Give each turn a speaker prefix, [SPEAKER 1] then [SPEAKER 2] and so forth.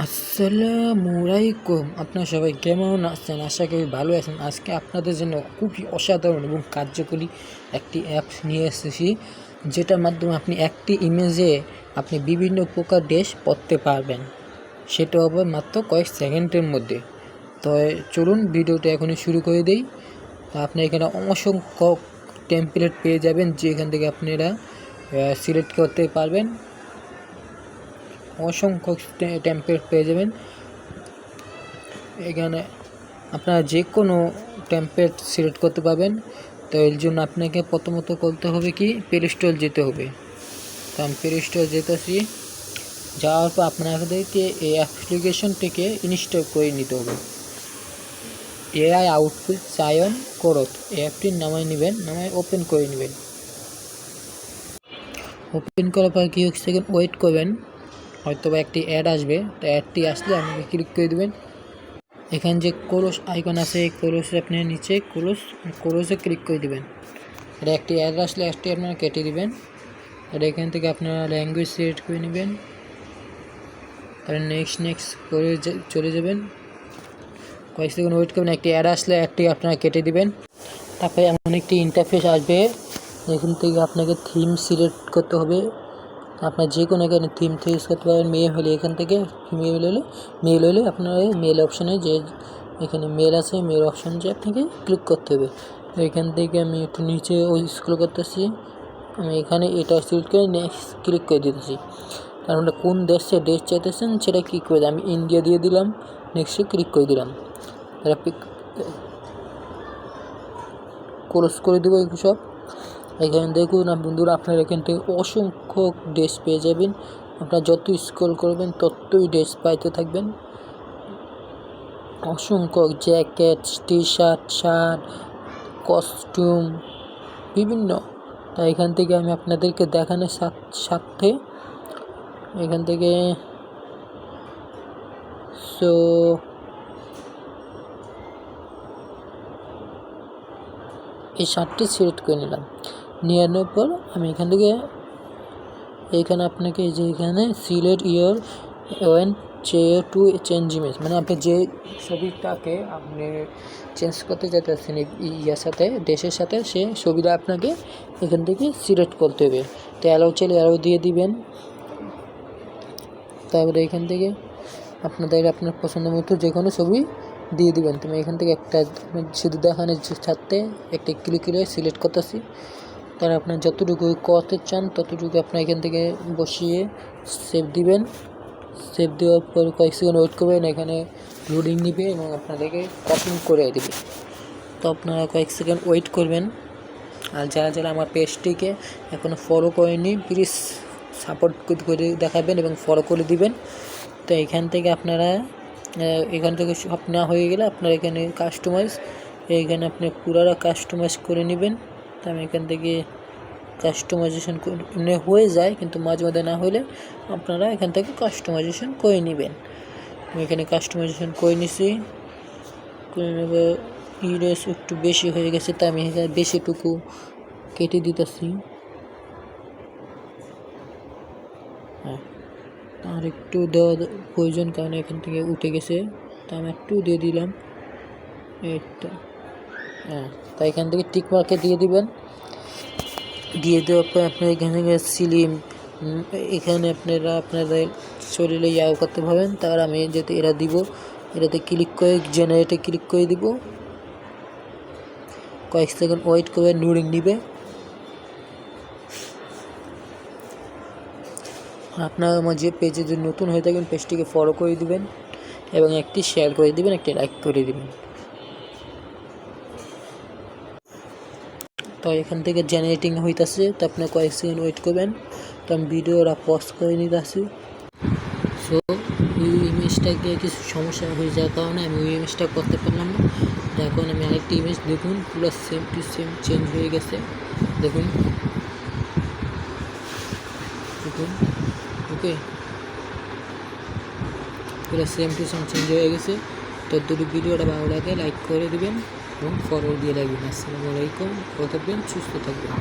[SPEAKER 1] আসসালামু আলাইকুম। আপনারা সবাই কেমন আছেন? আশা করি ভালো আছেন। আজকে আপনাদের জন্য খুবই অসাধারণ এবং কার্যকরী একটি অ্যাপস নিয়ে এসেছি, যেটার মাধ্যমে আপনি একটি ইমেজে আপনি বিভিন্ন প্রকার ড্রেস পরতে পারবেন। সেটা হবে মাত্র কয়েক সেকেন্ডের মধ্যে। তো চলুন ভিডিওটা এখনই শুরু করে দিই। আপনি এখানে অসংখ্য টেমপ্লেট পেয়ে যাবেন, যেখান থেকে আপনারা সিলেক্ট করতে পারবেন। অসংখ্য টেমপ্লেট পেয়ে যাবেন। এখানে আপনারা যে কোনো টেমপ্লেট সিলেক্ট করতে পারবেন। তো এর জন্য আপনাকে প্রথমত করতে হবে কি, প্লে স্টোর যেতে হবে। তো আমি প্লে স্টোর যেতেছি। যাওয়ার পর আপনাদেরকে এই অ্যাপ্লিকেশনটিকে ইনস্টল করে নিতে হবে। এআই আউটপুট চয়ন করত এই অ্যাপটির নামায় নেবেন, নামায় ওপেন করে নেবেন। ওপেন করার পর কি সেকেন্ড ওয়েট করবেন, হয়তো বা একটি অ্যাড আসবে। তো অ্যাডটি আসলে আপনাকে ক্লিক করে দেবেন। এখানে যে ক্লোজ আইকন আছে, এই ক্লোজে আপনি নিচে ক্লোজে ক্লিক করে দেবেন। আর একটি অ্যাড আসলে অ্যাডটি আপনারা কেটে দেবেন। আর এখান থেকে আপনারা ল্যাঙ্গুয়েজ সিলেক্ট করে নেবেন। আর নেক্সট করে চলে যাবেন। কয়েক সেকেন্ড ওয়েট করবেন। একটি অ্যাড আসলে অ্যাডটি আপনারা কেটে দেবেন। তারপরে এমন একটি ইন্টারফেস আসবে, এখান থেকে আপনাকে থিম সিলেক্ট করতে হবে। আপনার যে কোনো এখানে থিম ইউজ করতে পারবেন। মেয়ে হলে এখান থেকে, মেল হলে আপনার মেল অপশানে যে এখানে মেল আছে, মেল অপশান যে আপনাকে ক্লিক করতে হবে। এখান থেকে আমি একটু নিচে ওই স্ক্রল করতেছি। আমি এখানে এটা সিলেক্ট করে নেক্সট ক্লিক করে দিতেছি। কারণ ওটা কোন দেশে ডেট চাইতেছেন সেটা ক্লিক করে দিলাম। আমি ইন্ডিয়া দিয়ে দিলাম, নেক্সটে ক্লিক করে দিলাম। তারা ক্লোজ করে দেবো এগুলো সব। এখানে দেখুন বন্ধুরা, আপনারা এখান থেকে অসংখ্য ড্রেস পেয়ে যাবেন। আপনারা যত স্ক্রল করবেন ততই ড্রেস পাইতে থাকবেন। অসংখ্য জ্যাকেট, টি শার্ট, কস্টিউম বিভিন্ন। তাই এখান থেকে আমি আপনাদেরকে দেখানোর সাথে এখান থেকে এই শার্টটি সিলেক্ট করে নিলাম। নেওয়ার পর আমি এখান থেকে এইখানে আপনাকে যে এখানে select your went to change image, মানে আপনি যে ছবিটাকে আপনি চেঞ্জ করতে চাইতেছেন ইয়ার সাথে, দেশের সাথে, সে ছবিটা আপনাকে এখান থেকে সিলেক্ট করতে হবে। তো অ্যালাউ চাইলে অ্যালাউ দিয়ে দিবেন। তারপরে এখান থেকে আপনার পছন্দ মতো যে কোনো ছবি দিয়ে দিবেন। তুমি এখান থেকে একটা শুধু দেখানোর সাথে একটা ক্লিক করে সিলেক্ট করতেছি। তার আপনার যতটুকু করতে চান ততটুকু আপনার এখান থেকে বসিয়ে সেভ দিবেন। সেভ দেওয়ার পর কয়েক সেকেন্ড ওয়েট করবেন। এখানে লোডিং নিবে এবং আপনাদেরকে কপি করে দেবে। তো আপনারা কয়েক সেকেন্ড ওয়েট করবেন। আর যারা আমার পেজটিকে এখনও ফলো করেনি, প্লিজ সাপোর্ট করে দেখাবেন এবং ফলো করে দিবেন। তো এখান থেকে আপনারা এখান থেকে সব না হয়ে গেলে আপনারা এখানে কাস্টমাইজ, এইখানে আপনি পুরোটা কাস্টমাইজ করে নেবেন। তো আমি এখান থেকে কাস্টমাইজেশন হয়ে যায়, কিন্তু মাঝে মাঝে না হলে আপনারা এখান থেকে কাস্টমাইজেশন করে নেবেন। আমি এখানে কাস্টমাইজেশন করে নিছি। করে নেব। ইরেস একটু বেশি হয়ে গেছে, তাই আমি এখানে বেশিটুকু কেটে দিতেছি। হ্যাঁ, আর একটু দেওয়া প্রয়োজন, কারণ এখান থেকে উঠে গেছে। তা আমি একটু দিয়ে দিলাম এইটা। হ্যাঁ, তাই এখান থেকে টিক মার্কে দিয়ে দিবেন। দিয়ে দেওয়ার পর আপনার এখানে সিলিম, এখানে আপনারা আপনাদের শরীরে ইয়াও করতে পারবেন। তার আমি যেতে এরা দিব, এটাতে ক্লিক করে জেনারেটে ক্লিক করে দিব। কয়েক সেকেন্ড ওয়েট করে লোডিং নিবে। আপনারা আমার যে পেজে যদি নতুন হয়ে থাকেন, পেজটিকে ফলো করে দিবেন এবং একটি শেয়ার করে দিবেন, একটি লাইক করে দিবেন। তো এখান থেকে জেনারেটিং হইতেছে, তো আপনার কয়েক সেকেন্ড ওয়েট করবেন। তো আমি ভিডিওটা পজ করে নিতে আসি। সো ওই ইমেজটাকে কিছু সমস্যা হয়ে যাওয়ার কারণে আমি ওই ইমেজটা করতে পারলাম না। এখন আমি আরেকটি ইমেজ দেখুন, পুরো সেম টু সেম চেঞ্জ হয়ে গেছে। দেখুন ওকে, পুরো সেম টু সেম চেঞ্জ হয়ে গেছে। তো দুটো ভিডিওটা ভালো লাগে লাইক করে দিবেন এবং ফলো দিয়ে রাখবেন। আসসালামু আলাইকুম, ভালো থাকবেন, সুস্থ থাকবেন।